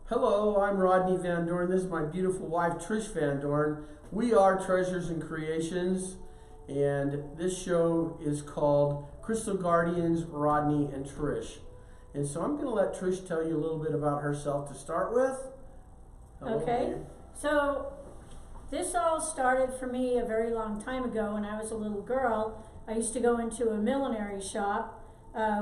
Hello, I'm Rodney Van Dorn. This is my beautiful wife, Trish Van Dorn. We are Treasures and Creations, and this show is called Crystal Guardians, Rodney and Trish. And so I'm going to let Trish tell you a little bit about herself to start with. Okay, so this all started for me a very long time ago. When I was a little girl, I used to go into a millinery shop,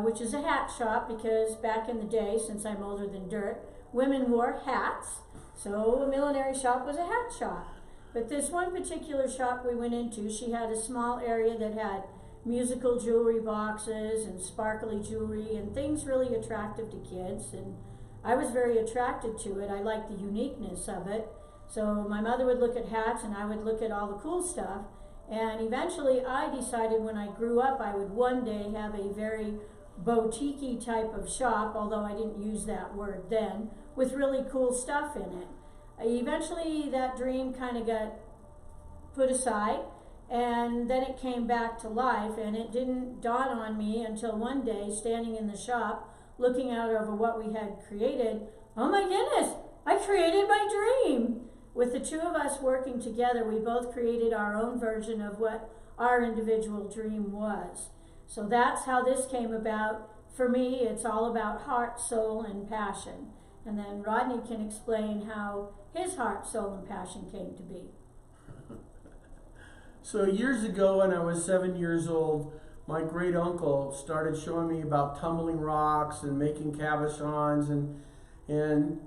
which is a hat shop, because back in the day, since I'm older than dirt, women wore hats, so a millinery shop was a hat shop. But this one particular shop we went into, she had a small area that had musical jewelry boxes and sparkly jewelry and things really attractive to kids, and I was very attracted to it. I liked the uniqueness of it. So my mother would look at hats and I would look at all the cool stuff, and eventually I decided when I grew up I would one day have a very boutique-y type of shop, although I didn't use that word then, with really cool stuff in it. Eventually that dream kind of got put aside, and then it came back to life, and it didn't dawn on me until one day, standing in the shop looking out over what we had created, oh my goodness, I created my dream. With the two of us working together, we both created our own version of what our individual dream was. So that's how this came about. For me, it's all about heart, soul, and passion. And then Rodney can explain how his heart, soul, and passion came to be. So years ago, when I was 7 years old, my great uncle started showing me about tumbling rocks and making cabochons and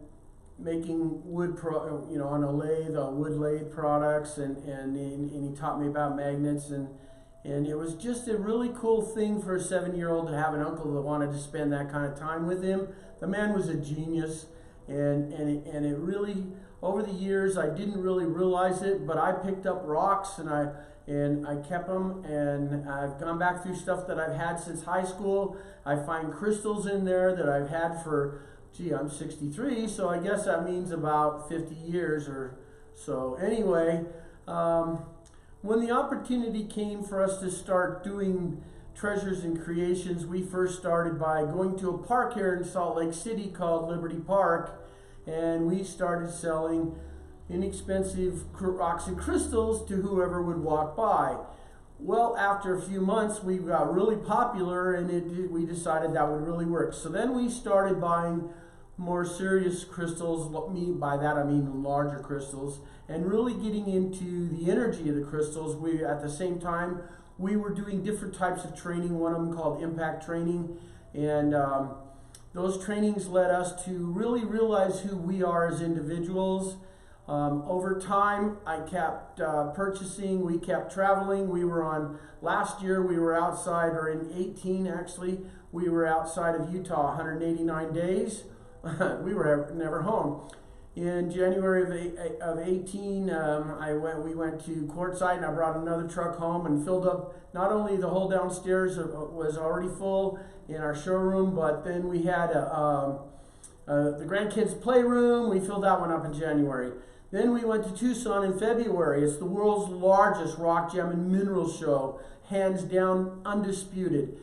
making wood on a lathe, wood lathe products, and he taught me about magnets, and it was just a really cool thing for a 7-year-old to have an uncle that wanted to spend that kind of time with him. The man was a genius, and it really, over the years, I didn't really realize it, but I picked up rocks and I kept them, and I've gone back through stuff that I've had since high school. I find crystals in there that I've had for, I'm 63, so I guess that means about 50 years or so. Anyway, when the opportunity came for us to start doing Treasures and Creations, we first started by going to a park here in Salt Lake City called Liberty Park, and we started selling inexpensive rocks and crystals to whoever would walk by. Well, after a few months, we got really popular, and we decided that would really work. So then we started buying more serious crystals. By that I mean larger crystals, and really getting into the energy of the crystals. At the same time, we were doing different types of training, one of them called impact training, and those trainings led us to really realize who we are as individuals. Over time, I kept purchasing, we kept traveling. Last year we were outside, or in 18 actually, we were outside of Utah 189 days. We were never home. In January of 18, we went to Quartzsite, and I brought another truck home and filled up. Not only the whole downstairs was already full in our showroom, but then we had the grandkids' playroom. We filled that one up in January. Then we went to Tucson in February. It's the world's largest rock, gem, and mineral show, hands down, undisputed.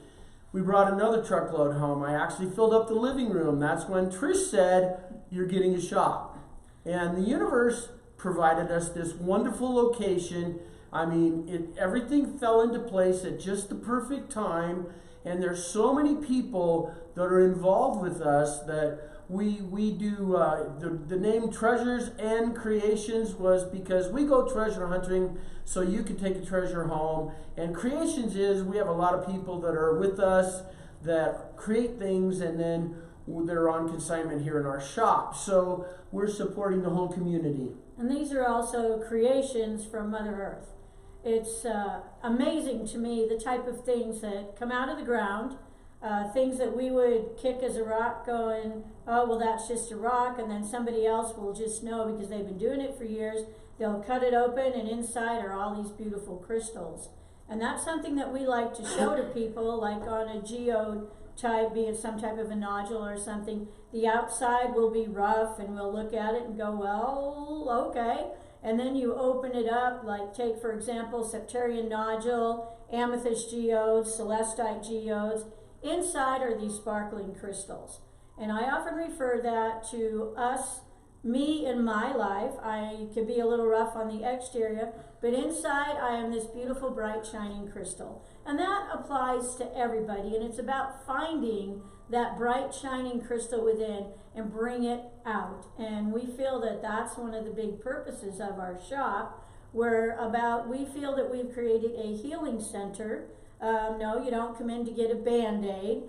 We brought another truckload home. I actually filled up the living room. That's when Trish said, "You're getting a shop." And the universe provided us this wonderful location. I mean, everything fell into place at just the perfect time. And there's so many people that are involved with us that we do. The name Treasures and Creations was because we go treasure hunting, so you can take a treasure home. And Creations is, we have a lot of people that are with us that create things, and then they're on consignment here in our shop. So we're supporting the whole community. And these are also creations from Mother Earth. It's amazing to me the type of things that come out of the ground, things that we would kick as a rock going, oh, well, that's just a rock, and then somebody else will just know because they've been doing it for years. They'll cut it open, and inside are all these beautiful crystals. And that's something that we like to show to people, like on a geode type, be it some type of a nodule or something. The outside will be rough and we'll look at it and go, well, okay. And then you open it up, like take for example, septarian nodule, amethyst geodes, celestite geodes. Inside are these sparkling crystals. And I often refer that to us, me in my life. I could be a little rough on the exterior, but inside I am this beautiful, bright, shining crystal. And that applies to everybody, and it's about finding that bright, shining crystal within and bring it out. And we feel that that's one of the big purposes of our shop. We feel that we've created a healing center. No, you don't come in to get a Band-Aid.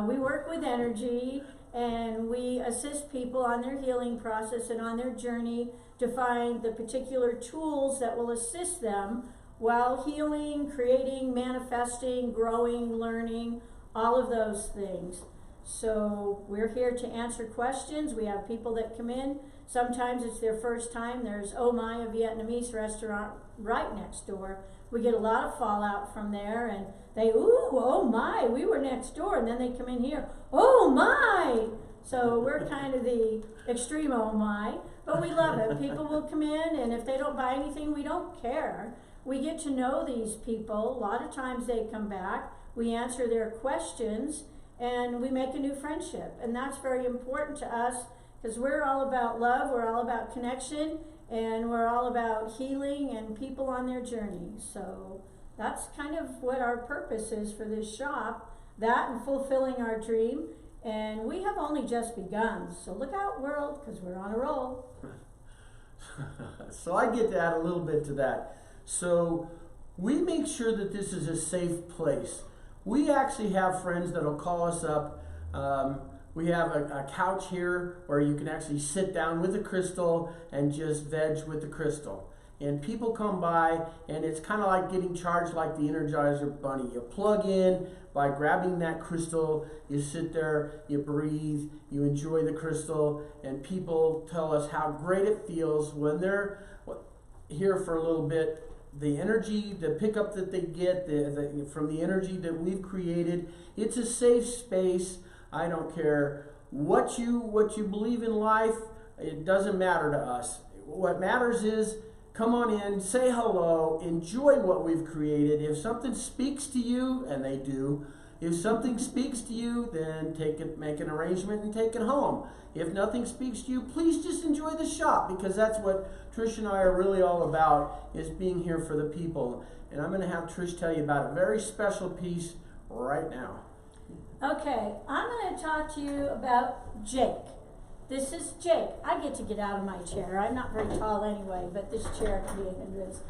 We work with energy, and we assist people on their healing process and on their journey to find the particular tools that will assist them while healing, creating, manifesting, growing, learning, all of those things. So we're here to answer questions. We have people that come in. Sometimes it's their first time. There's Oh My, a Vietnamese restaurant right next door. We get a lot of fallout from there, and they, ooh, oh my, we were next door, and then they come in here, oh my. So we're kind of the extreme oh my, but we love it. People will come in, and if they don't buy anything, we don't care. We get to know these people. A lot of times they come back, we answer their questions, and we make a new friendship. And that's very important to us, because we're all about love, we're all about connection, and we're all about healing and people on their journey. So that's kind of what our purpose is for this shop, that and fulfilling our dream. And we have only just begun. So look out, world, because we're on a roll. So I get to add a little bit to that. So we make sure that this is a safe place. We actually have friends that'll call us up. We have a couch here where you can actually sit down with a crystal and just veg with the crystal. And people come by, and it's kind of like getting charged like the Energizer Bunny. You plug in by grabbing that crystal, you sit there, you breathe, you enjoy the crystal, and people tell us how great it feels when they're here for a little bit. The energy, the pickup that they get from the energy that we've created, it's a safe space. I don't care what you believe in life. It doesn't matter to us. What matters is come on in, say hello, enjoy what we've created. If something speaks to you, and they do, if something speaks to you, then make an arrangement and take it home. If nothing speaks to you, please just enjoy the shop, because that's what Trish and I are really all about, is being here for the people. And I'm going to have Trish tell you about a very special piece right now. Okay, I'm going to talk to you about Jake. This is Jake. I get to get out of my chair. I'm not very tall anyway, but this chair can be a hindrance.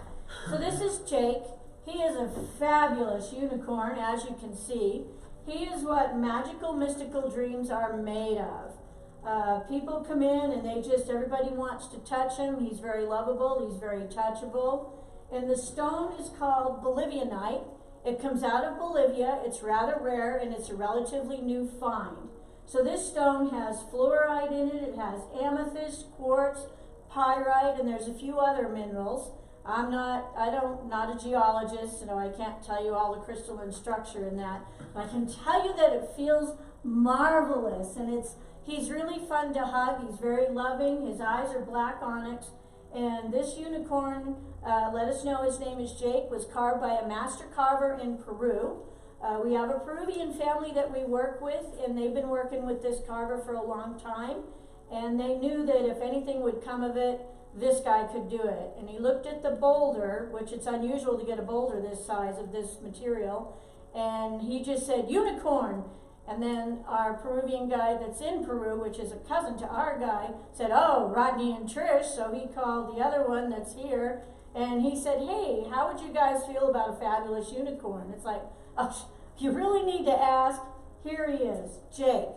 So this is Jake. He is a fabulous unicorn, as you can see. He is what magical, mystical dreams are made of. People come in and everybody wants to touch him. He's very lovable. He's very touchable. And the stone is called Bolivianite. It comes out of Bolivia. It's rather rare, and it's a relatively new find. So this stone has fluorite in it. It has amethyst, quartz, pyrite, and there's a few other minerals. I'm not a geologist, so I can't tell you all the crystalline structure in that. But I can tell you that it feels marvelous, and he's really fun to hug. He's very loving. His eyes are black onyx. And this unicorn, let us know his name is Jake, was carved by a master carver in Peru. We have a Peruvian family that we work with, and they've been working with this carver for a long time. And they knew that if anything would come of it, this guy could do it. And he looked at the boulder, which it's unusual to get a boulder this size of this material, and he just said, unicorn. And then our Peruvian guy that's in Peru, which is a cousin to our guy, said, oh, Rodney and Trish. So he called the other one that's here, and he said, hey, how would you guys feel about a fabulous unicorn? It's like, oh, you really need to ask. Here he is, Jake.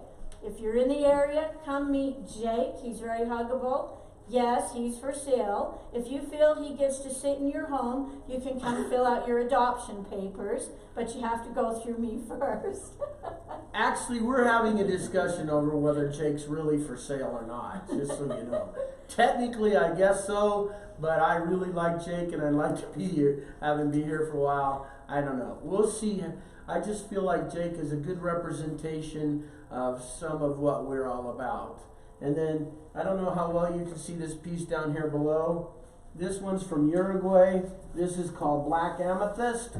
If you're in the area, come meet Jake. He's very huggable. Yes, he's for sale. If you feel he gets to sit in your home, you can come fill out your adoption papers, but you have to go through me first. Actually, we're having a discussion over whether Jake's really for sale or not, just so you know. Technically, I guess so, but I really like Jake and I'd like to be here, have him be here for a while. I don't know. We'll see. I just feel like Jake is a good representation of some of what we're all about. And then, I don't know how well you can see this piece down here below. This one's from Uruguay. This is called Black Amethyst.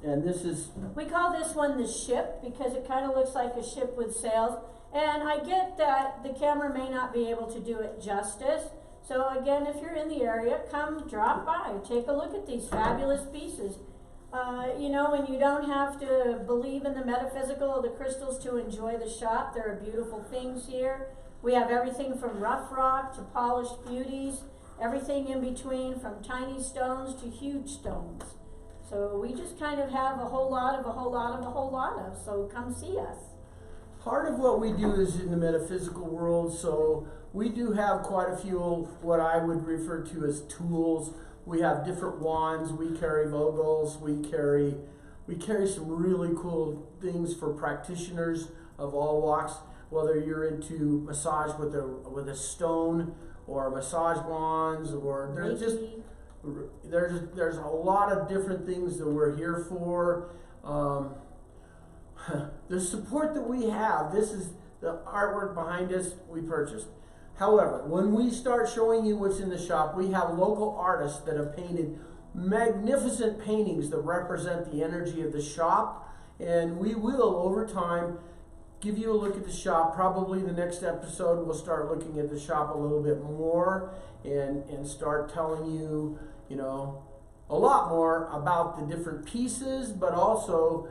And this is... We call this one the ship because it kind of looks like a ship with sails. And I get that the camera may not be able to do it justice. So again, if you're in the area, come drop by. Take a look at these fabulous pieces. You know, when you don't have to believe in the metaphysical of the crystals to enjoy the shop, there are beautiful things here. We have everything from rough rock to polished beauties, everything in between, from tiny stones to huge stones. So we just kind of have a whole lot of, so come see us. Part of what we do is in the metaphysical world, so we do have quite a few what I would refer to as tools. We have different wands, we carry vogels, we carry some really cool things for practitioners of all walks, whether you're into massage with a stone or massage wands, or there's a lot of different things that we're here for. The support that we have, this is the artwork behind us we purchased. However, when we start showing you what's in the shop, we have local artists that have painted magnificent paintings that represent the energy of the shop, and we will, over time, give you a look at the shop. Probably the next episode we'll start looking at the shop a little bit more and start telling you, you know, a lot more about the different pieces, but also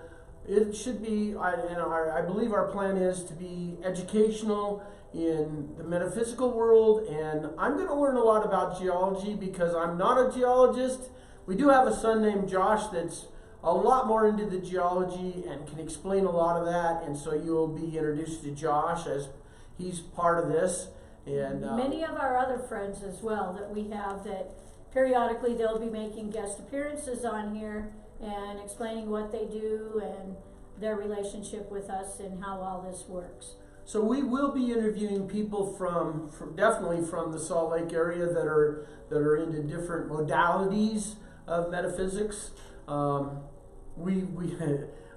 it should be, I believe our plan is to be educational in the metaphysical world, and I'm going to learn a lot about geology because I'm not a geologist. We do have a son named Josh that's a lot more into the geology and can explain a lot of that, and so you'll be introduced to Josh as he's part of this. And many of our other friends as well that we have, that periodically they'll be making guest appearances on here and explaining what they do and their relationship with us and how all this works. So we will be interviewing people from definitely from the Salt Lake area that are into different modalities of metaphysics. We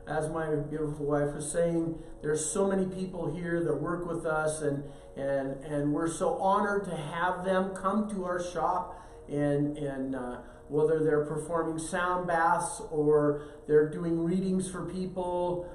as my beautiful wife was saying, there's so many people here that work with us, and we're so honored to have them come to our shop, and whether they're performing sound baths or they're doing readings for people.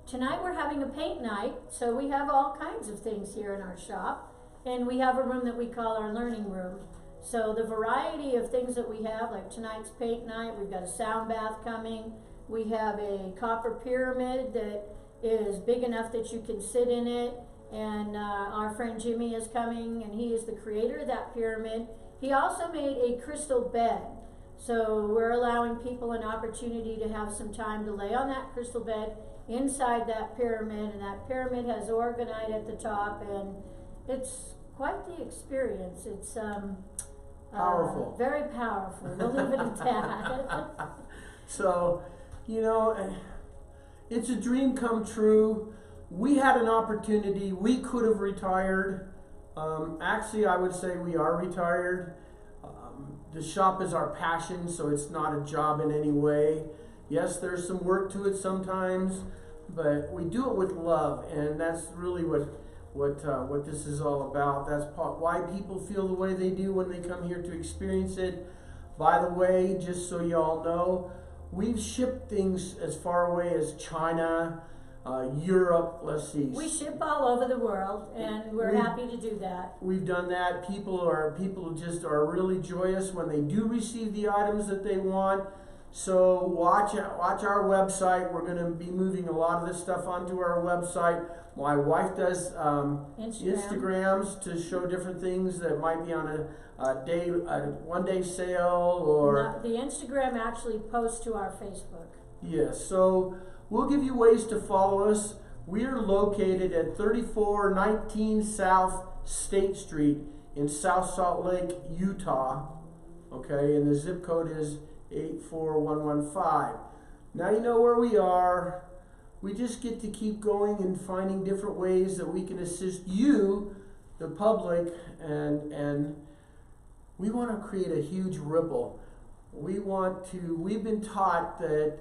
Tonight we're having a paint night, so we have all kinds of things here in our shop, and we have a room that we call our learning room. So the variety of things that we have, like tonight's paint night, we've got a sound bath coming, we have a copper pyramid that is big enough that you can sit in it, and our friend Jimmy is coming, and he is the creator of that pyramid. He also made a crystal bed, so we're allowing people an opportunity to have some time to lay on that crystal bed inside that pyramid, and that pyramid has orgonite at the top, and it's quite the experience. It's powerful. Very powerful. We'll leave it at that. So, you know, it's a dream come true. We had an opportunity. We could have retired. Actually, I would say we are retired. The shop is our passion, so it's not a job in any way. Yes, there's some work to it sometimes, but we do it with love, and that's really what this is all about. That's why people feel the way they do when they come here to experience it. By the way, just so you all know, we've shipped things as far away as China, Europe, let's see. We ship all over the world, and we're happy to do that. We've done that. People just are really joyous when they do receive the items that they want. So watch our website. We're going to be moving a lot of this stuff onto our website. My wife does Instagrams to show different things that might be on a one-day sale, or the Instagram actually posts to our Facebook. Yes, so we'll give you ways to follow us. We are located at 3419 South State Street in South Salt Lake, Utah. Okay, and the zip code is 84115. Now you know where we are. We just get to keep going and finding different ways that we can assist you, the public, and we want to create a huge ripple. We've been taught that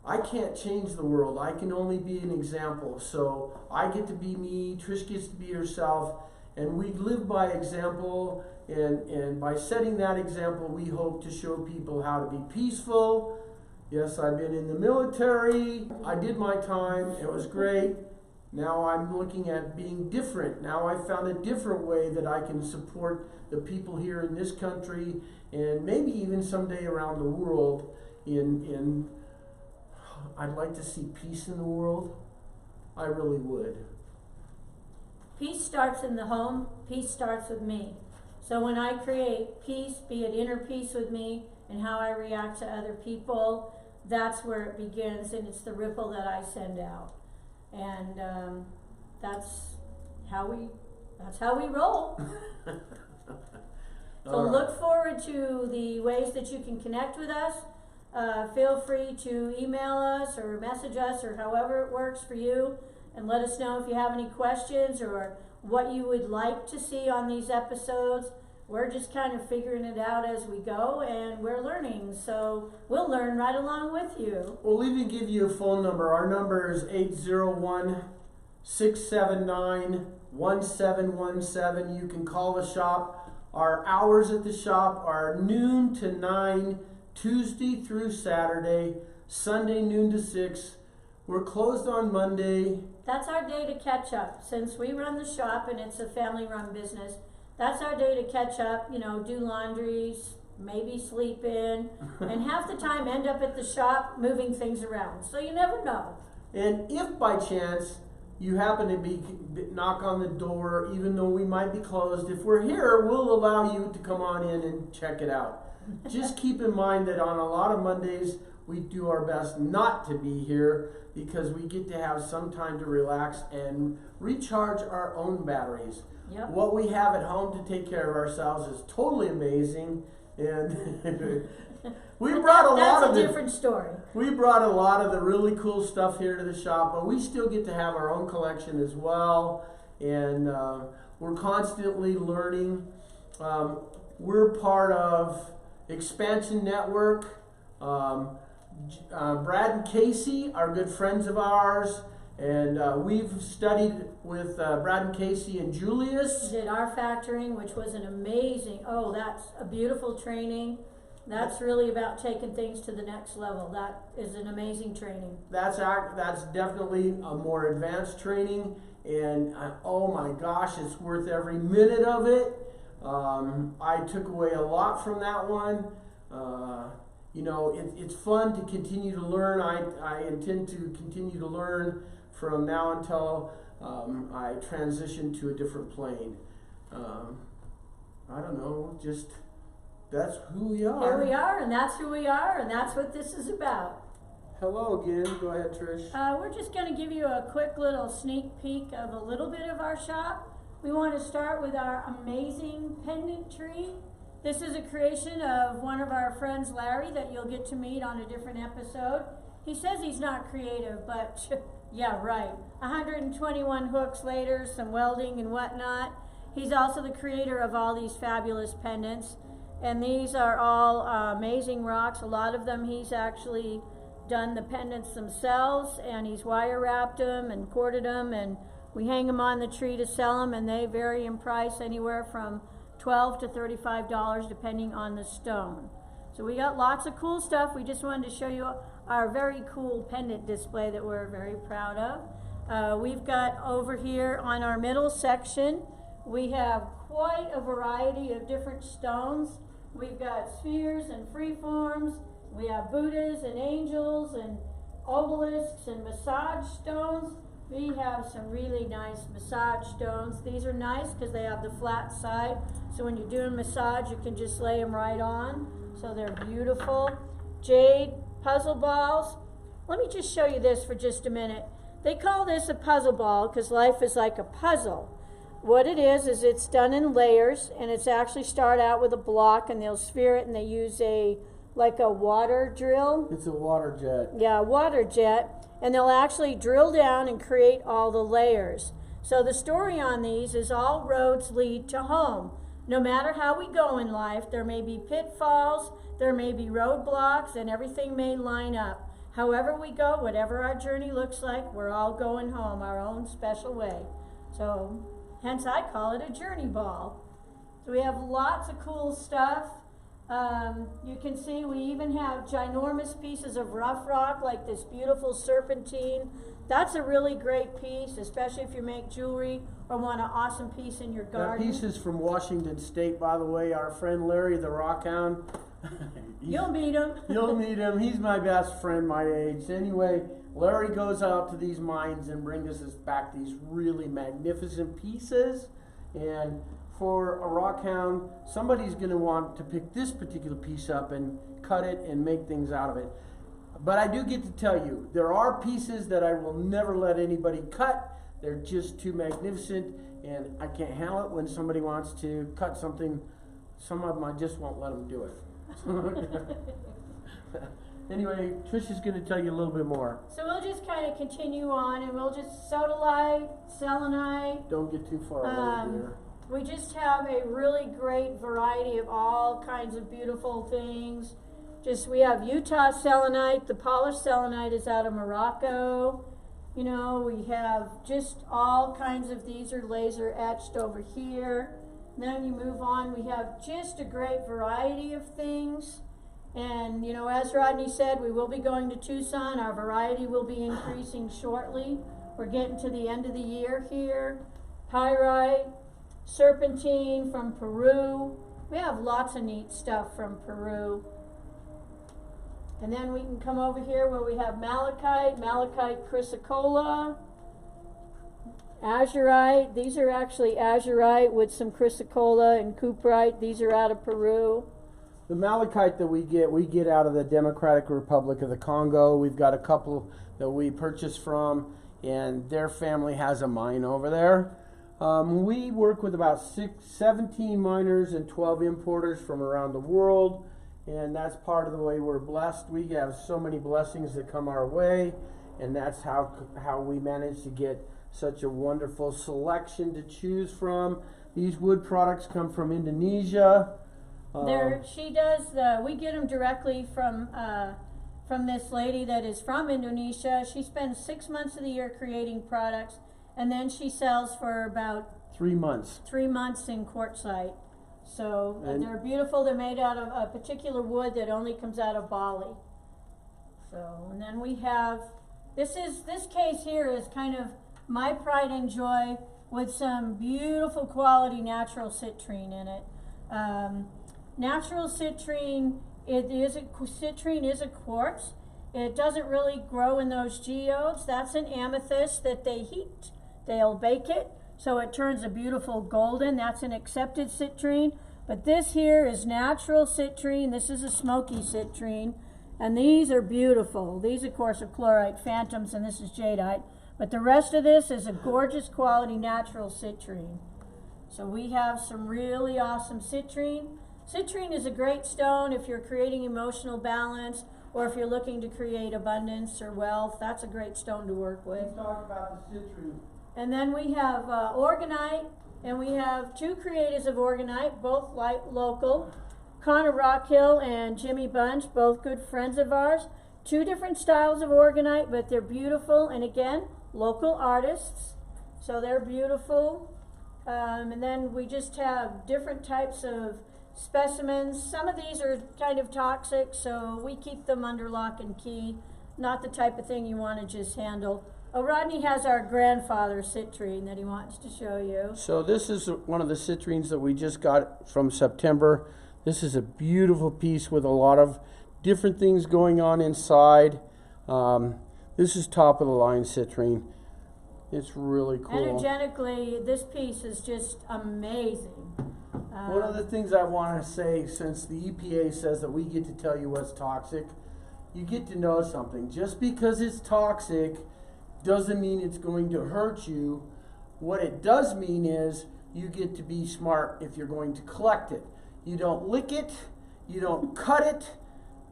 I can't change the world. I can only be an example. So I get to be me, Trish gets to be herself, and we live by example, and by setting that example, we hope to show people how to be peaceful. Yes, I've been in the military. I did my time. It was great. Now I'm looking at being different. Now I found a different way that I can support the people here in this country, and maybe even someday around the world. I'd like to see peace in the world. I really would. Peace starts in the home. Peace starts with me. So when I create peace, be it inner peace with me and how I react to other people, that's where it begins, and it's the ripple that I send out. And that's how we roll. So look forward to the ways that you can connect with us. Feel free to email us or message us or however it works for you, and let us know if you have any questions or what you would like to see on these episodes. We're just kind of figuring it out as we go, and we're learning, so we'll learn right along with you. We'll even give you a phone number. Our number is 801-679-1717. You can call the shop. Our hours at the shop are noon to 9, Tuesday through Saturday, Sunday noon to 6. We're closed on Monday. That's our day to catch up. Since we run the shop and it's a family-run business, that's our day to catch up, do laundries, maybe sleep in, and half the time end up at the shop moving things around. So you never know. And if by chance you happen to knock on the door, even though we might be closed, if we're here, we'll allow you to come on in and check it out. Just keep in mind that on a lot of Mondays, we do our best not to be here because we get to have some time to relax and recharge our own batteries. Yep. What we have at home to take care of ourselves is totally amazing, and we brought a lot of different story. We brought a lot of the really cool stuff here to the shop, but we still get to have our own collection as well, and we're constantly learning. We're part of Xpnsion Network. Brad and Casey are good friends of ours, and we've studied with Brad and Casey and Julius. Did our factoring, which was an amazing, that's a beautiful training. That's really about taking things to the next level. That is an amazing training. That's definitely a more advanced training, and oh my gosh, it's worth every minute of it. I took away a lot from that one. It's fun to continue to learn. I intend to continue to learn from now until I transition to a different plane. I don't know, just that's who we are. Here we are, and that's who we are, and that's what this is about. Hello again. Go ahead, Trish. We're just going to give you a quick little sneak peek of a little bit of our shop. We want to start with our amazing pendant tree. This is a creation of one of our friends, Larry, that you'll get to meet on a different episode. He says he's not creative, but yeah, right. 121 hooks later, some welding and whatnot. He's also the creator of all these fabulous pendants. And these are all amazing rocks. A lot of them he's actually done the pendants themselves, and he's wire wrapped them and corded them, and we hang them on the tree to sell them, and they vary in price anywhere from $12 to $35 depending on the stone. So we got lots of cool stuff. We just wanted to show you our very cool pendant display that we're very proud of. We've got over here on our middle section, we have quite a variety of different stones. We've got spheres and freeforms. We have Buddhas and angels and obelisks and massage stones. We have some really nice massage stones. These are nice because they have the flat side. So when you're doing massage, you can just lay them right on. So they're beautiful. Jade puzzle balls. Let me just show you this for just a minute. They call this a puzzle ball because life is like a puzzle. What it is it's done in layers, and it's actually start out with a block, and they'll sphere it, and they use like a water drill. It's a water jet. Yeah, a water jet, and they'll actually drill down and create all the layers. So the story on these is all roads lead to home. no matter how we go in life, there may be pitfalls, there may be roadblocks, and everything may line up. However we go, whatever our journey looks like, we're all going home our own special way. So, hence I call it a journey ball. So we have lots of cool stuff. You can see we even have ginormous pieces of rough rock, like this beautiful serpentine. That's a really great piece, especially if you make jewelry or want an awesome piece in your garden. That piece is from Washington State, by the way. Our friend Larry, the Rock Hound. You'll meet him. You'll meet him. He's my best friend my age. Anyway, Larry goes out to these mines and brings us back these really magnificent pieces. And for a rock hound, somebody's going to want to pick this particular piece up and cut it and make things out of it. But I do get to tell you, there are pieces that I will never let anybody cut. They're just too magnificent, and I can't handle it when somebody wants to cut something. Some of them I just won't let them do it. Anyway, Trish is going to tell you a little bit more. So we'll just kind of continue on, and we'll just sodalite, selenite. Don't get too far away here. We just have a really great variety of all kinds of beautiful things. We have Utah selenite. The polished selenite is out of Morocco. You know, we have just all kinds of, these are laser etched over here. And then you move on, we have just a great variety of things. And, you know, as Rodney said, we will be going to Tucson. Our variety will be increasing shortly. We're getting to the end of the year here. Pyrite, serpentine from Peru. We have lots of neat stuff from Peru. And then we can come over here where we have malachite chrysocolla, azurite. These are actually azurite with some chrysocolla and cuprite. These are out of Peru. The malachite that we get out of the Democratic Republic of the Congo. We've got a couple that we purchased from, and their family has a mine over there. We work with about 17 miners and 12 importers from around the world. And that's part of the way we're blessed. We have so many blessings that come our way, and that's how we manage to get such a wonderful selection to choose from. These wood products come from Indonesia. We get them directly from this lady that is from Indonesia. She spends 6 months of the year creating products, and then she sells for about 3 months. 3 months in quartzite. So they're beautiful. They're made out of a particular wood that only comes out of Bali. So, and then we have, this case here is kind of my pride and joy with some beautiful quality natural citrine in it. Natural citrine, citrine is a quartz. It doesn't really grow in those geodes. That's an amethyst that they heat. They'll bake it, so it turns a beautiful golden. That's an accepted citrine. But this here is natural citrine. This is a smoky citrine. And these are beautiful. These, of course, are chlorite phantoms, and this is jadeite. But the rest of this is a gorgeous quality natural citrine. So we have some really awesome citrine. Citrine is a great stone if you're creating emotional balance, or if you're looking to create abundance or wealth. That's a great stone to work with. Let's talk about the citrine. And then we have organite, and we have two creators of organite, both local. Connor Rockhill and Jimmy Bunch, both good friends of ours. Two different styles of organite, but they're beautiful, and again, local artists. So they're beautiful. And then we just have different types of specimens. Some of these are kind of toxic, so we keep them under lock and key. Not the type of thing you want to just handle. Rodney has our grandfather citrine that he wants to show you. So this is one of the citrines that we just got from September. This is a beautiful piece with a lot of different things going on inside. This is top of the line citrine. It's really cool. Energetically, this piece is just amazing. One of the things I want to say, since the EPA says that we get to tell you what's toxic, you get to know something. Just because it's toxic doesn't mean it's going to hurt you. What it does mean is you get to be smart if you're going to collect it. You don't lick it, you don't cut it,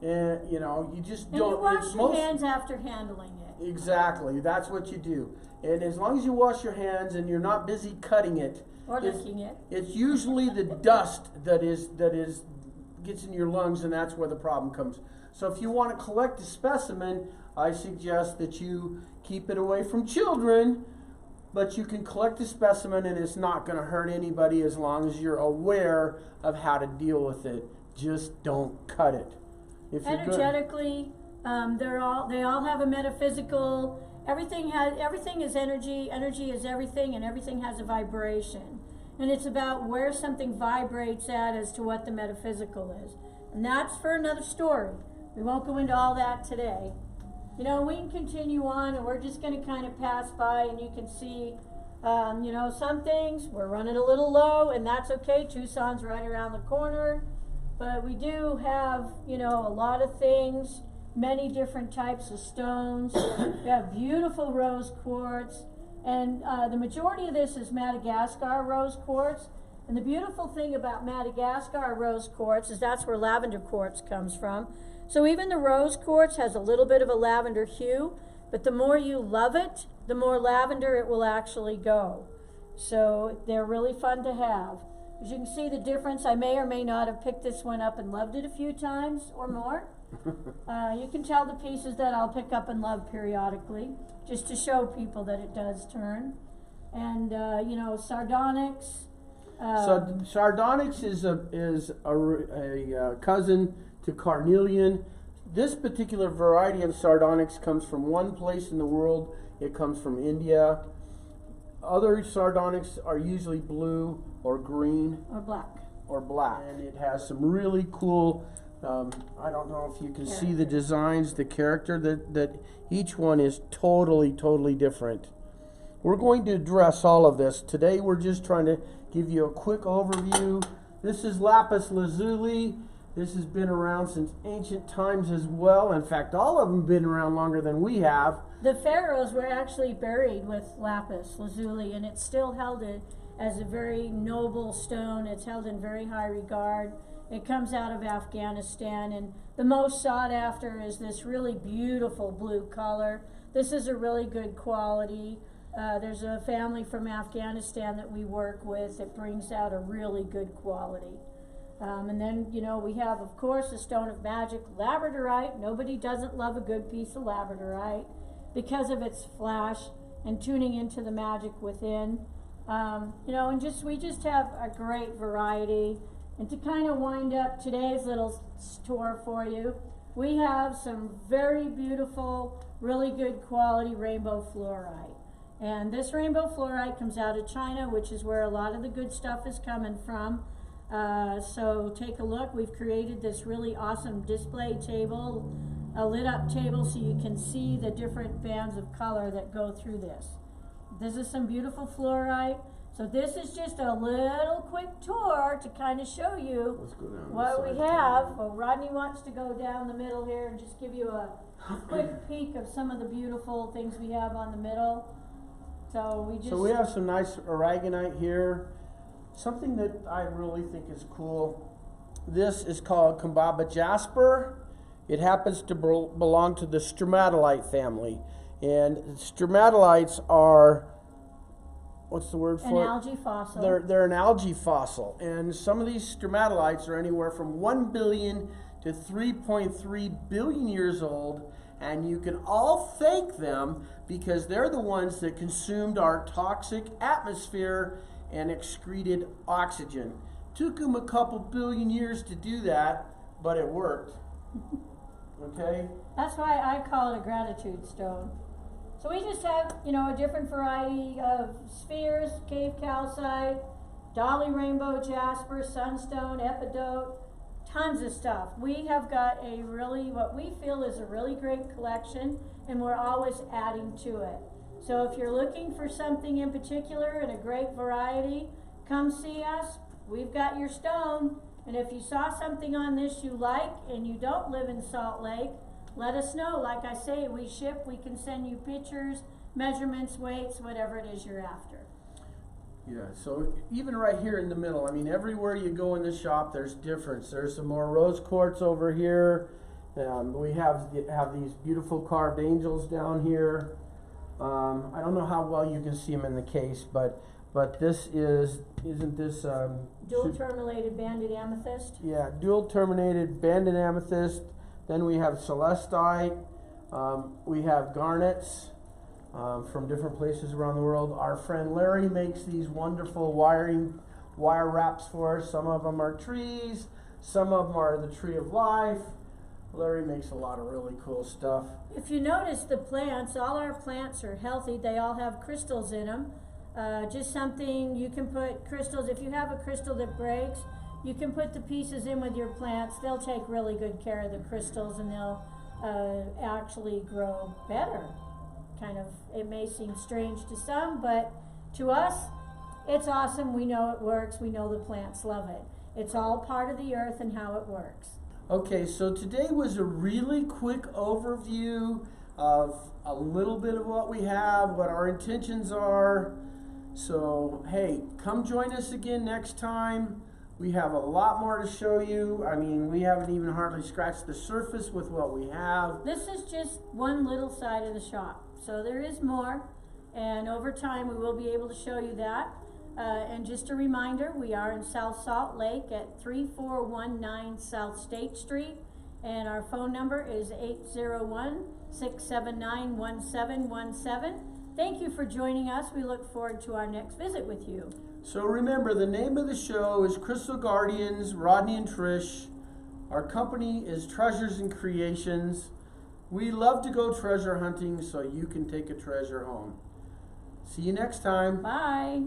and you just and don't. You wash your hands after handling it. Exactly, that's what you do. And as long as you wash your hands and you're not busy cutting it, Or licking it. It's usually the dust that gets in your lungs, and that's where the problem comes. So if you want to collect a specimen, I suggest that you keep it away from children, but you can collect a specimen and it's not going to hurt anybody as long as you're aware of how to deal with it. Just don't cut it. If Energetically, they all have a metaphysical. Everything is energy. Energy is everything, and everything has a vibration. And it's about where something vibrates at as to what the metaphysical is. And that's for another story. We won't go into all that today. You know, we can continue on, and we're just going to kind of pass by, and you can see, you know, some things we're running a little low, and that's okay. Tucson's right around the corner. But we do have, you know, a lot of things, many different types of stones. We have beautiful rose quartz. And the majority of this is Madagascar rose quartz. And the beautiful thing about Madagascar rose quartz is that's where lavender quartz comes from. So even the rose quartz has a little bit of a lavender hue, but the more you love it, the more lavender it will actually go. So they're really fun to have. As you can see the difference, I may or may not have picked this one up and loved it a few times or more. You can tell the pieces that I'll pick up and love periodically, just to show people that it does turn. And you know, sardonyx. So sardonyx is a cousin to carnelian. This particular variety of sardonyx comes from one place in the world. It comes from India. Other sardonyx are usually blue or green or black. And it has some really cool, I don't know if you can see the designs, the character, that each one is totally different. We're going to address all of this. Today we're just trying to give you a quick overview. This is lapis lazuli. This has been around since ancient times as well. In fact, all of them have been around longer than we have. The pharaohs were actually buried with lapis lazuli, and it's still held as a very noble stone. It's held in very high regard. It comes out of Afghanistan, and the most sought after is this really beautiful blue color. This is a really good quality. There's a family from Afghanistan that we work with that brings out a really good quality. And then, you know, we have, of course, a stone of magic, labradorite. Nobody doesn't love a good piece of labradorite because of its flash and tuning into the magic within. You know, and we just have a great variety. And to kind of wind up today's little tour for you, we have some very beautiful, really good quality rainbow fluorite. And this rainbow fluorite comes out of China, which is where a lot of the good stuff is coming from. So take a look. We've created this really awesome display table, a lit up table, so you can see the different bands of color that go through this. This is some beautiful fluorite. So this is just a little quick tour to kind of show you what we have. Well, Rodney wants to go down the middle here and just give you a quick peek of some of the beautiful things we have on the middle. So we have some nice aragonite here. Something that I really think is cool. This is called Kambaba jasper. It happens to belong to the stromatolite family. And stromatolites are, what's the word for it? An algae fossil. They're an algae fossil. And some of these stromatolites are anywhere from 1 billion to 3.3 billion years old. And you can all thank them because they're the ones that consumed our toxic atmosphere and excreted oxygen. Took them a couple billion years to do that, but it worked. Okay? That's why I call it a gratitude stone. So we just have, you know, a different variety of spheres, cave calcite, dolly rainbow jasper, sunstone, epidote, tons of stuff. We have got a really, what we feel is a really great collection, and we're always adding to it. So if you're looking for something in particular in a great variety, come see us. We've got your stone. And if you saw something on this you like and you don't live in Salt Lake, let us know. Like I say, we ship, we can send you pictures, measurements, weights, whatever it is you're after. Yeah, so even right here in the middle, I mean, everywhere you go in the shop, there's difference. There's some more rose quartz over here. We have these beautiful carved angels down here. I don't know how well you can see them in the case, but But this isn't this Dual terminated banded amethyst. Yeah, dual terminated banded amethyst. Then we have celestite. We have garnets from different places around the world. Our friend Larry makes these wonderful wire wraps for us. Some of them are trees. Some of them are the tree of life. Larry makes a lot of really cool stuff. If you notice the plants, all our plants are healthy. They all have crystals in them. Just something you can put crystals. If you have a crystal that breaks, you can put the pieces in with your plants. They'll take really good care of the crystals, and they'll actually grow better. Kind of, it may seem strange to some, but to us, it's awesome. We know it works. We know the plants love it. It's all part of the earth and how it works. Okay, so today was a really quick overview of a little bit of what we have, what our intentions are. So, hey, come join us again next time. We have a lot more to show you. I mean, we haven't even hardly scratched the surface with what we have. This is just one little side of the shop. So there is more, and over time we will be able to show you that. And just a reminder, we are in South Salt Lake at 3419 South State Street, and our phone number is 801-679-1717. Thank you for joining us. We look forward to our next visit with you. So remember, the name of the show is Crystal Guardians, Rodney and Trish. Our company is Treasures and Creations. We love to go treasure hunting so you can take a treasure home. See you next time. Bye.